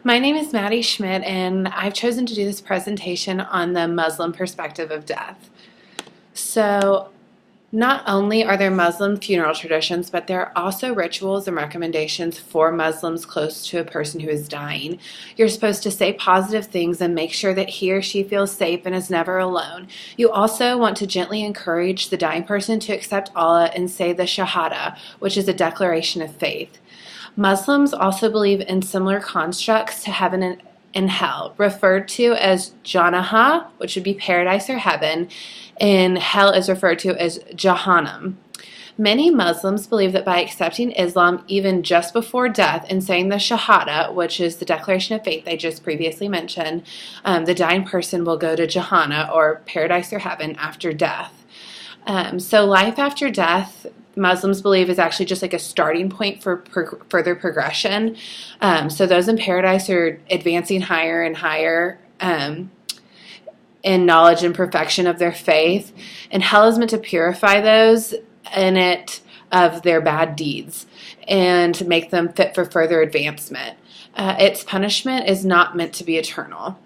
My name is Maddie Schmidt, and I've chosen to do this presentation on the Muslim perspective of death. So, not only are there Muslim funeral traditions, but there are also rituals and recommendations for Muslims close to a person who is dying. You're supposed to say positive things and make sure that he or she feels safe and is never alone. You also want to gently encourage the dying person to accept Allah and say the Shahada, which is a declaration of faith. Muslims also believe in similar constructs to heaven and hell, referred to as Jannah, which would be paradise or heaven, and hell is referred to as Jahannam. Many Muslims believe that by accepting Islam even just before death and saying the Shahada, which is the declaration of faith I just previously mentioned, the dying person will go to Jahannam, or paradise or heaven, after death. So life after death, Muslims believe, is actually just like a starting point for further progression. So those in paradise are advancing higher and higher in knowledge and perfection of their faith. And hell is meant to purify those in it of their bad deeds and make them fit for further advancement. Its punishment is not meant to be eternal.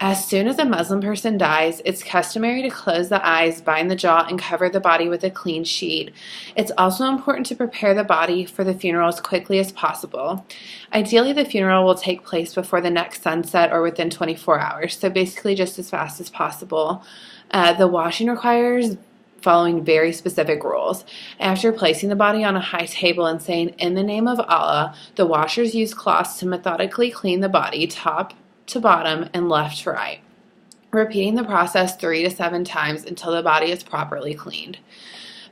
As soon as a Muslim person dies, it's customary to close the eyes, bind the jaw, and cover the body with a clean sheet. It's also important to prepare the body for the funeral as quickly as possible. Ideally, the funeral will take place before the next sunset or within 24 hours, so basically just as fast as possible. The washing requires following very specific rules. After placing the body on a high table and saying, "In the name of Allah," the washers use cloths to methodically clean the body, top to bottom and left to right, repeating the process 3 to 7 times until the body is properly cleaned.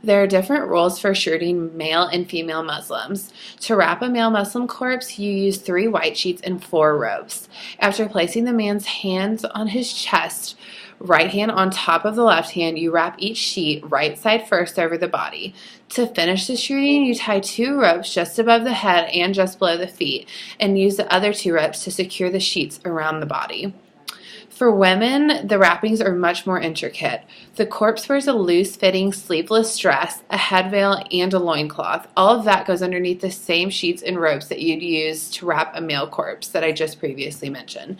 There are different rules for shirting male and female Muslims. To wrap a male Muslim corpse, you use 3 white sheets and 4 ropes. After placing the man's hands on his chest, right hand on top of the left hand, you wrap each sheet right side first over the body. To finish the shirting, you tie 2 ropes just above the head and just below the feet, and use the other 2 ropes to secure the sheets around the body. For women, the wrappings are much more intricate. The corpse wears a loose-fitting sleeveless dress, a head veil, and a loincloth. All of that goes underneath the same sheets and ropes that you'd use to wrap a male corpse that I just previously mentioned.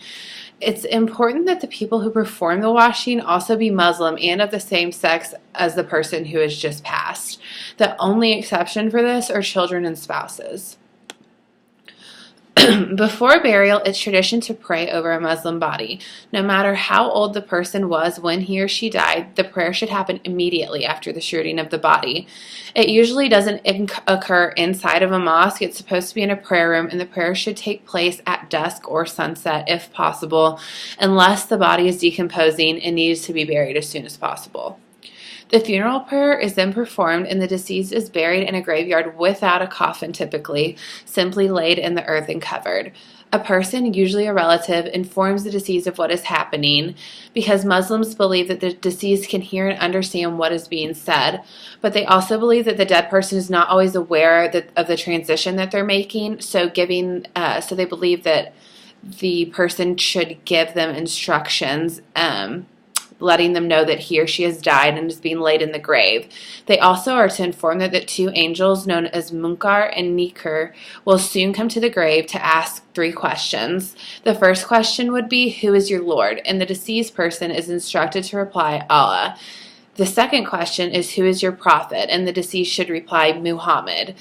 It's important that the people who perform the washing also be Muslim and of the same sex as the person who has just passed. The only exception for this are children and spouses. Before burial, it's tradition to pray over a Muslim body. No matter how old the person was when he or she died, the prayer should happen immediately after the shirting of the body. It usually doesn't occur inside of a mosque. It's supposed to be in a prayer room, and the prayer should take place at dusk or sunset if possible, unless the body is decomposing and needs to be buried as soon as possible. The funeral prayer is then performed, and the deceased is buried in a graveyard without a coffin typically, simply laid in the earth and covered. A person, usually a relative, informs the deceased of what is happening because Muslims believe that the deceased can hear and understand what is being said, but they also believe that the dead person is not always aware of the transition that they're making, so they believe that the person should give them instructions, letting them know that he or she has died and is being laid in the grave. They also are to inform them that 2 angels known as Munkar and Nakir will soon come to the grave to ask 3 questions. The first question would be, "Who is your Lord?" And the deceased person is instructed to reply, "Allah." The second question is, "Who is your prophet?" And the deceased should reply, "Muhammad."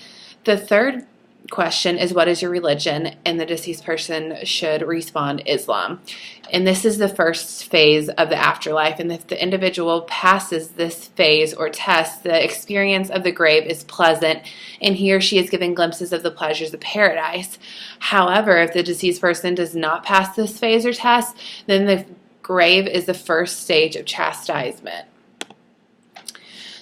The third question is, "What is your religion?" And the deceased person should respond, "Islam." And this is the first phase of the afterlife, and if the individual passes this phase or test, the experience of the grave is pleasant, and he or she is given glimpses of the pleasures of paradise. However, if the deceased person does not pass this phase or test, then the grave is the first stage of chastisement.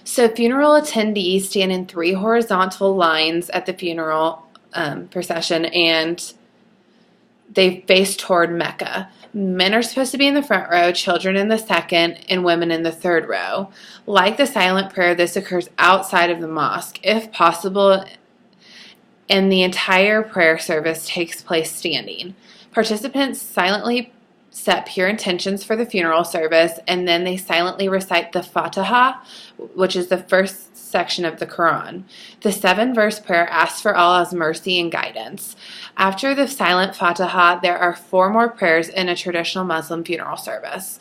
So funeral attendees stand in 3 horizontal lines at the funeral procession, and they face toward Mecca. Men are supposed to be in the front row, children in the second, and women in the third row. Like the silent prayer, this occurs outside of the mosque, if possible, and the entire prayer service takes place standing. Participants silently set pure intentions for the funeral service, and then they silently recite the Fatiha, which is the first section of the Quran. The 7-verse prayer asks for Allah's mercy and guidance. After the silent Fatiha, there are 4 more prayers in a traditional Muslim funeral service.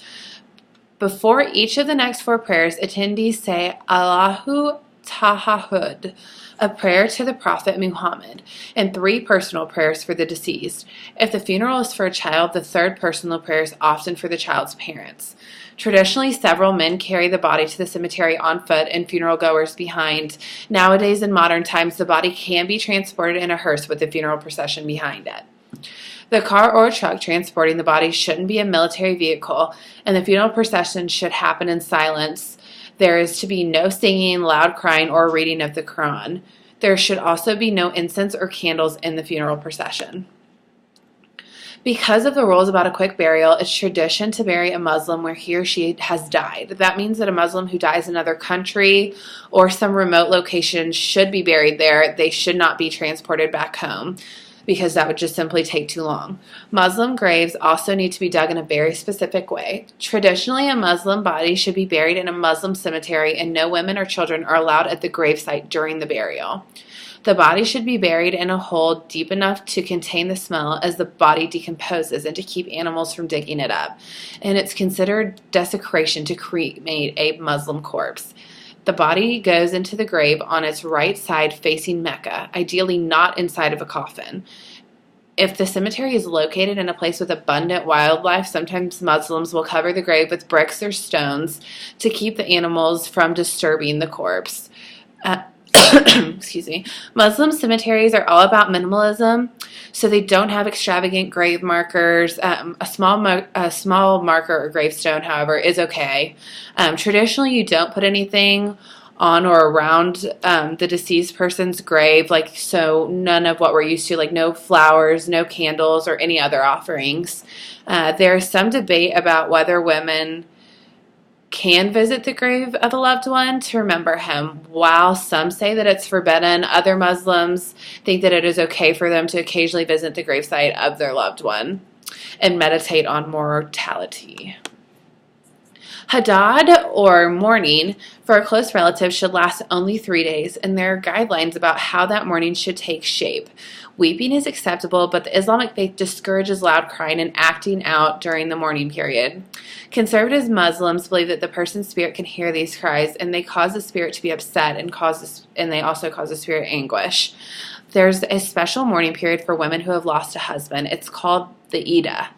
Before each of the next 4 prayers, attendees say Allahu Tahahud, a prayer to the Prophet Muhammad, and 3 personal prayers for the deceased. If the funeral is for a child, the 3rd personal prayer is often for the child's parents. Traditionally, several men carry the body to the cemetery on foot and funeral goers behind. Nowadays, in modern times, the body can be transported in a hearse with the funeral procession behind it. The car or truck transporting the body shouldn't be a military vehicle, and the funeral procession should happen in silence. There is to be no singing, loud crying, or reading of the Quran. There should also be no incense or candles in the funeral procession. Because of the rules about a quick burial, it's tradition to bury a Muslim where he or she has died. That means that a Muslim who dies in another country or some remote location should be buried there. They should not be transported back home, because that would just simply take too long. Muslim graves also need to be dug in a very specific way. Traditionally, a Muslim body should be buried in a Muslim cemetery, and no women or children are allowed at the gravesite during the burial. The body should be buried in a hole deep enough to contain the smell as the body decomposes and to keep animals from digging it up. And it's considered desecration to cremate a Muslim corpse. The body goes into the grave on its right side facing Mecca, ideally not inside of a coffin. If the cemetery is located in a place with abundant wildlife, sometimes Muslims will cover the grave with bricks or stones to keep the animals from disturbing the corpse. Excuse me. Muslim cemeteries are all about minimalism, so they don't have extravagant grave markers. A small marker or gravestone, however, is okay. Traditionally, you don't put anything on or around the deceased person's grave, so none of what we're used to, like no flowers, no candles, or any other offerings. There is some debate about whether women can visit the grave of a loved one to remember him. While some say that it's forbidden, other Muslims think that it is okay for them to occasionally visit the gravesite of their loved one and meditate on mortality. Hadad, or mourning, for a close relative should last only 3 days, and there are guidelines about how that mourning should take shape. Weeping is acceptable, but the Islamic faith discourages loud crying and acting out during the mourning period. Conservative Muslims believe that the person's spirit can hear these cries, and they cause the spirit to be upset, and they also cause the spirit anguish. There's a special mourning period for women who have lost a husband. It's called the Iddah,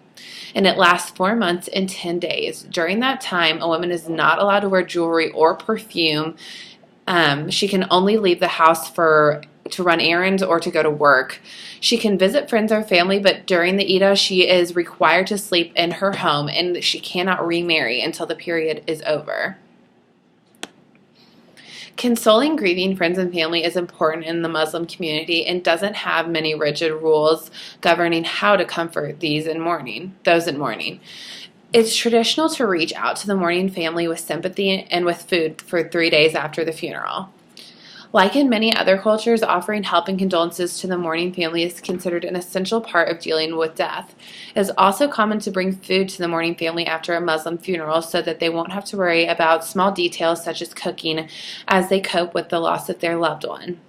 and it lasts 4 months and 10 days. During that time, a woman is not allowed to wear jewelry or perfume. She can only leave the house to run errands or to go to work. She can visit friends or family, but during the Iddah, she is required to sleep in her home, and she cannot remarry until the period is over. Consoling grieving friends and family is important in the Muslim community and doesn't have many rigid rules governing how to comfort those in mourning. It's traditional to reach out to the mourning family with sympathy and with food for 3 days after the funeral. Like in many other cultures, offering help and condolences to the mourning family is considered an essential part of dealing with death. It is also common to bring food to the mourning family after a Muslim funeral so that they won't have to worry about small details such as cooking as they cope with the loss of their loved one.